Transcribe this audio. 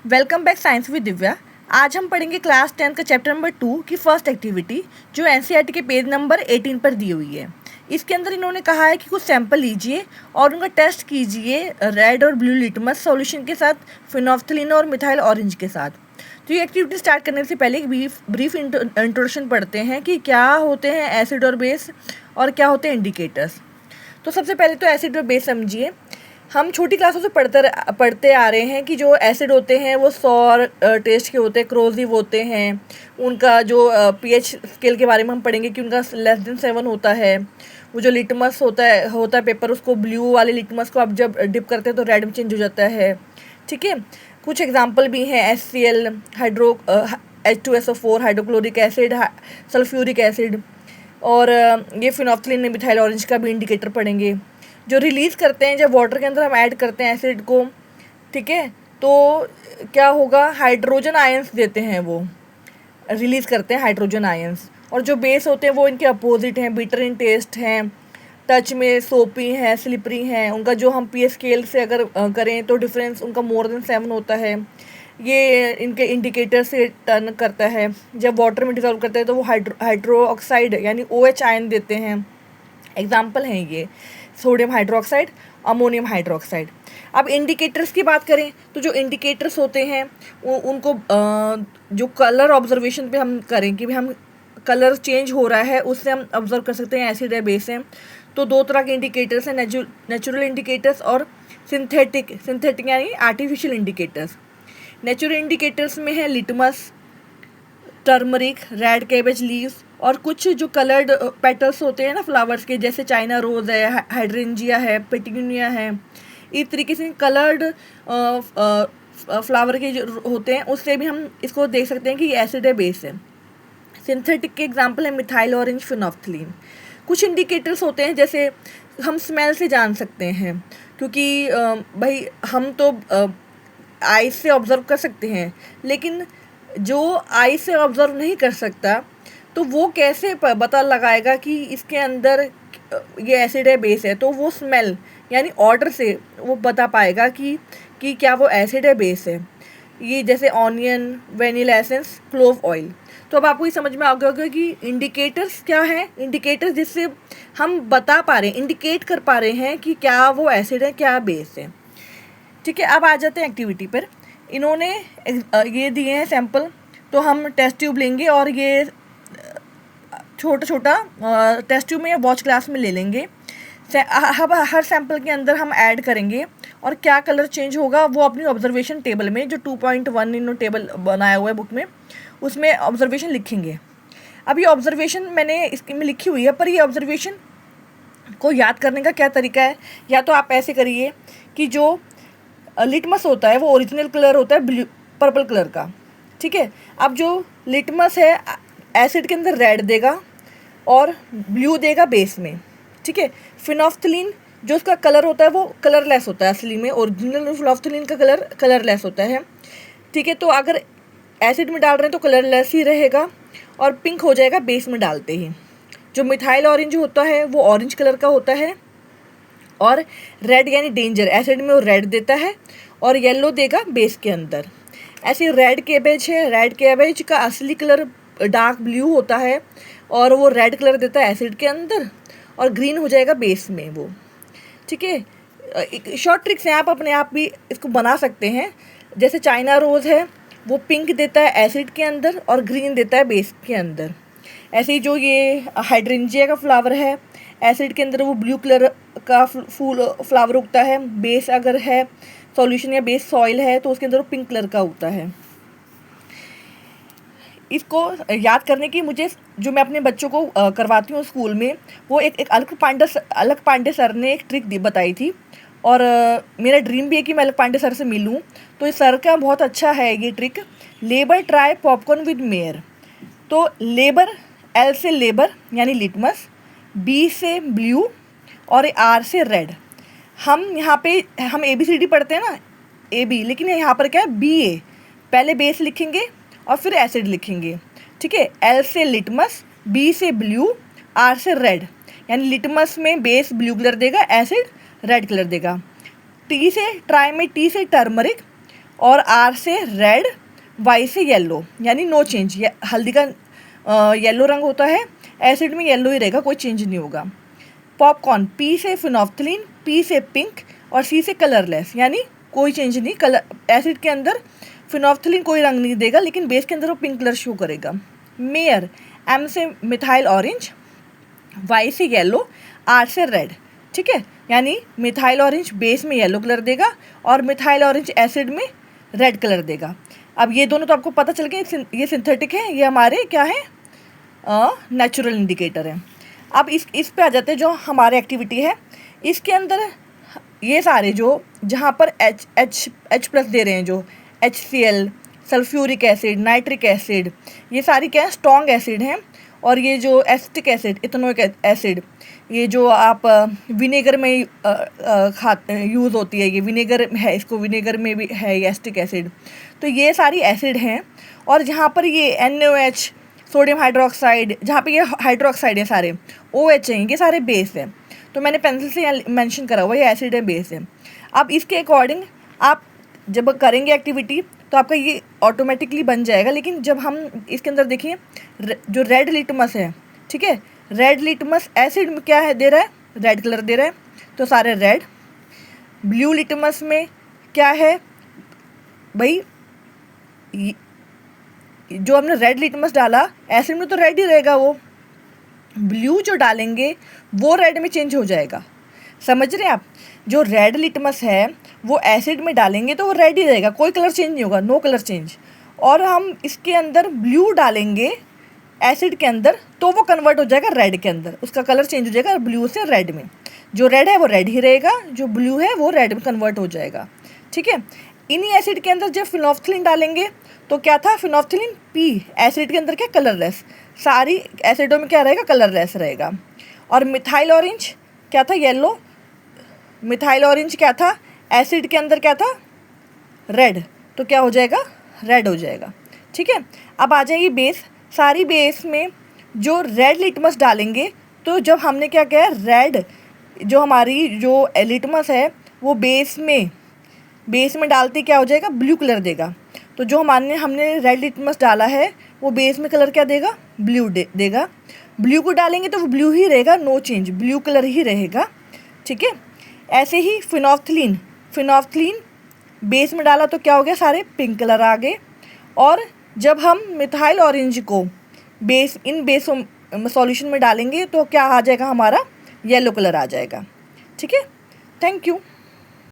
Welcome back science with Divya. आज हम पढ़ेंगे क्लास 10 का चैप्टर नंबर 2 की फर्स्ट एक्टिविटी जो एनसीईआरटी के पेज नंबर 18 पर दी हुई है। इसके अंदर इन्होंने कहा है कि कुछ सैंपल लीजिए और उनका टेस्ट कीजिए रेड और ब्लू लिटमस सॉल्यूशन के साथ, फिनोल्फ्थलीन और मिथाइल ऑरेंज के साथ। तो ये एक्टिविटी स्टार्ट करने से पहले एक ब्रीफ इंट्रोडक्शन पढ़ते हैं कि क्या होते हैं एसिड और बेस और क्या होते हैं इंडिकेटर्स। तो सबसे पहले तो एसिड और बेस समझिए। हम छोटी क्लासों से पढ़ते आ रहे हैं कि जो एसिड होते हैं वो सॉर टेस्ट के होते हैं, क्रोजिव होते हैं। उनका जो पीएच स्केल के बारे में हम पढ़ेंगे कि उनका <7 होता है। वो जो लिटमस होता है पेपर, उसको ब्लू वाले लिटमस को आप जब डिप करते हैं तो रेड में चेंज हो जाता है। ठीक है, कुछ एग्जाम्पल भी हैं HCl, H2SO4, hydrochloric acid, sulphuric acid, और ये फिनोल्फ्थलीन मिथाइल ऑरेंज का भी इंडिकेटर पढ़ेंगे जो रिलीज़ करते हैं जब वाटर के अंदर हम ऐड करते हैं एसिड को। ठीक है, तो क्या होगा, हाइड्रोजन आयंस देते हैं, वो रिलीज़ करते हैं हाइड्रोजन आयंस। और जो बेस होते हैं वो इनके अपोजिट हैं, बिटर इन टेस्ट हैं, टच में सोपी हैं, स्लिपरी हैं। उनका जो हम पीएच स्केल से अगर करें तो डिफरेंस उनका मोर देन 7 होता है। ये इनके इंडिकेटर से टर्न करता है। जब वाटर में डिजॉल्व करते हैं तो वो हाइड्रो ऑक्साइड यानी OH आयन देते हैं। एग्जाम्पल हैं ये सोडियम हाइड्रोक्साइड, अमोनियम हाइड्रोक्साइड। अब इंडिकेटर्स की बात करें तो जो इंडिकेटर्स होते हैं उनको जो कलर ऑब्जर्वेशन पे हम करें कि हम कलर चेंज हो रहा है, उससे हम ऑब्जर्व कर सकते हैं एसिड है बेस है। तो दो तरह के इंडिकेटर्स हैं, नेचुरल इंडिकेटर्स और सिंथेटिक यानी आर्टिफिशियल इंडिकेटर्स। नेचुरल इंडिकेटर्स में है litmus, turmeric, red cabbage leaves, और कुछ जो कलर्ड पेटल्स होते हैं ना फ्लावर्स के, जैसे चाइना रोज़ है, हाइड्रेंजिया है, पेटिनिया है। इस तरीके से कलर्ड फ्लावर के जो होते हैं उससे भी हम इसको देख सकते हैं कि ये एसिड है बेस है। सिंथेटिक के एग्जांपल है मिथाइल ऑरेंज, फिनोल्फ्थलीन। कुछ इंडिकेटर्स होते हैं जैसे हम स्मेल से जान सकते हैं, क्योंकि भाई हम तो आई से ऑब्ज़र्व कर सकते हैं, लेकिन जो आई से ऑब्ज़र्व नहीं कर सकता तो वो कैसे पता लगाएगा कि इसके अंदर ये एसिड है बेस है। तो वो स्मेल यानी ऑर्डर से वो बता पाएगा कि क्या वो एसिड है बेस है। ये जैसे onion, vanilla essence, clove oil. तो अब आपको ये समझ में आ गया होगा कि इंडिकेटर्स क्या है। इंडिकेटर्स जिससे हम बता पा रहे हैं, इंडिकेट कर पा रहे हैं कि क्या वो एसिड है क्या बेस है। ठीक है, अब आ जाते हैं एक्टिविटी पर। इन्होंने ये दिए हैं सैंपल, तो हम टेस्ट ट्यूब लेंगे और ये छोटा टेस्ट ट्यूब में या वॉच ग्लास में ले लेंगे। अब हर सैंपल के अंदर हम ऐड करेंगे और क्या कलर चेंज होगा वो अपनी ऑब्जर्वेशन टेबल में, जो 2.1 इन्होंने टेबल बनाया हुआ है बुक में, उसमें ऑब्जर्वेशन लिखेंगे। अब ये ऑब्जर्वेशन मैंने इसमें लिखी हुई है, पर ये ऑब्जर्वेशन को याद करने का क्या तरीका है। या तो आप ऐसे करिए कि जो लिटमस होता है वो ओरिजिनल कलर होता है पर्पल कलर का। ठीक है, अब जो लिटमस है एसिड के अंदर रेड देगा और ब्लू देगा बेस में। ठीक है, फिनोल्फ्थलीन जो उसका कलर होता है वो कलरलेस होता है, असली में ओरिजिनल फिनोल्फ्थलीन का कलर कलरलेस होता है। ठीक है, तो अगर एसिड में डाल रहे हैं तो कलरलेस ही रहेगा और पिंक हो जाएगा बेस में डालते ही। जो मिथाइल ऑरेंज होता है वो ऑरेंज कलर का होता है, और रेड यानी डेंजर, एसिड में वो रेड देता है और येलो देगा बेस के अंदर। ऐसे रेड कैबेज है, रेड कैबेज का असली कलर डार्क ब्लू होता है और वो रेड कलर देता है एसिड के अंदर और ग्रीन हो जाएगा बेस में वो। ठीक है, एक शॉर्ट ट्रिक्स हैं, आप अपने आप भी इसको बना सकते हैं। जैसे चाइना रोज़ है वो पिंक देता है एसिड के अंदर और ग्रीन देता है बेस के अंदर। ऐसे ही जो ये हाइड्रेंजिया का फ्लावर है, एसिड के अंदर वो ब्लू कलर का फ्लावर उगता है, बेस अगर है सॉल्यूशन या बेस सॉइल है तो उसके अंदर वो पिंक कलर का उगता है। इसको याद करने की मुझे जो मैं अपने बच्चों को करवाती हूँ स्कूल में, वो एक अलग पांडे सर ने एक ट्रिक बताई थी, और मेरा ड्रीम भी है कि मैं अलग पांडे सर से मिलूँ। तो इस सर का बहुत अच्छा है ये trick, labour try popcorn with mayor. तो लेबर, L से लेबर यानी लिटमस, B से ब्लू और R से रेड। हम यहाँ पे हम ABCD पढ़ते हैं ना, AB, लेकिन यहाँ पर क्या है BA। पहले बेस लिखेंगे और फिर एसिड लिखेंगे। ठीक है, L से लिटमस, B से ब्लू, R से रेड, यानी लिटमस में बेस ब्लू कलर देगा, एसिड रेड कलर देगा। T से ट्राई में T से टर्मरिक और आर से रेड, वाई से येलो, यानी नो चेंज। हल्दी का येलो रंग होता है, एसिड में येलो ही रहेगा, कोई चेंज नहीं होगा। पॉपकॉर्न, पी से फिनोफ्थलीन, पी से पिंक और सी से कलरलेस, यानी कोई चेंज नहीं। कलर एसिड के अंदर फिनोफ्थलीन कोई रंग नहीं देगा, लेकिन बेस के अंदर वो पिंक कलर शो करेगा। मेयर, एम से मिथाइल ऑरेंज, वाई से येलो, आर से रेड, ठीक है, यानी मिथाइल ऑरेंज बेस में येलो कलर देगा और मिथाइल ऑरेंज एसिड में रेड कलर देगा। अब ये दोनों तो आपको पता चल गया, ये सिंथेटिक है, ये हमारे क्या है, नेचुरल इंडिकेटर है। अब इस पे आ जाते हैं जो हमारे एक्टिविटी है। इसके अंदर ये सारे जो जहाँ पर H प्लस दे रहे हैं, जो HCl, sulphuric acid, nitric acid, ये सारी क्या है, स्ट्रॉन्ग एसिड हैं। और ये जो एसिटिक एसिड, इथेनोइक एसिड, ये जो आप विनेगर में यूज़ होती है, ये विनेगर है, इसको विनेगर में भी है ये एसिटिक एसिड। तो ये सारी एसिड हैं। और जहाँ पर ये NaOH, सोडियम हाइड्रोक्साइड, जहाँ पे ये हाइड्रोक्साइड है सारे, OH हैं, ये सारे बेस हैं। तो मैंने पेंसिल से मेंशन करा हुआ, ये एसिड है, बेस है। अब इसके अकॉर्डिंग आप जब करेंगे एक्टिविटी तो आपका ये ऑटोमेटिकली बन जाएगा। लेकिन जब हम इसके अंदर देखिए, जो रेड लिटमस है, ठीक है, रेड लिटमस एसिड में क्या है, दे रहा है, रेड कलर दे रहा है, तो सारे रेड। ब्लू लिटमस में क्या है भाई, जो हमने रेड लिटमस डाला, एसिड में तो रेड ही रहेगा, वो ब्लू जो डालेंगे वो रेड में चेंज हो जाएगा। समझ रहे हैं आप? जो रेड लिटमस है वो एसिड में डालेंगे तो वो रेड ही रहेगा, कोई कलर चेंज नहीं होगा, नो कलर चेंज। और हम इसके अंदर ब्लू डालेंगे एसिड के अंदर तो वो कन्वर्ट हो जाएगा रेड के अंदर, उसका कलर चेंज हो जाएगा ब्लू से रेड में। जो रेड है वो रेड ही रहेगा, जो ब्लू है वो रेड में कन्वर्ट हो जाएगा, ठीक है। इन्हीं एसिड के अंदर जब फिनोफ्थलीन डालेंगे तो क्या था, फिनोफ्थलीन पी, एसिड के अंदर क्या, कलरलेस। सारी एसिडों में क्या रहेगा, कलरलेस रहेगा। और मिथाइल ऑरेंज क्या था, येलो। मिथाइल ऑरेंज क्या था, एसिड के अंदर क्या था, रेड, तो क्या हो जाएगा, रेड हो जाएगा, ठीक है। अब आ जाएगी बेस। सारी बेस में जो रेड लिटमस डालेंगे, तो जब हमने क्या किया, रेड जो हमारी जो लिटमस है वो बेस में डालते क्या हो जाएगा, ब्लू कलर देगा। तो जो हमने रेड लिटमस डाला है वो बेस में कलर क्या देगा, ब्लू देगा। ब्लू को डालेंगे तो वो ब्लू ही रहेगा, नो चेंज, ब्लू कलर ही रहेगा, ठीक है। ऐसे ही फिनोफ्थलीन बेस में डाला तो क्या हो गया, सारे पिंक कलर आ गए। और जब हम मिथाइल ऑरेंज को बेस सॉल्यूशन में डालेंगे तो क्या आ जाएगा, हमारा येलो कलर आ जाएगा, ठीक है। Thank you.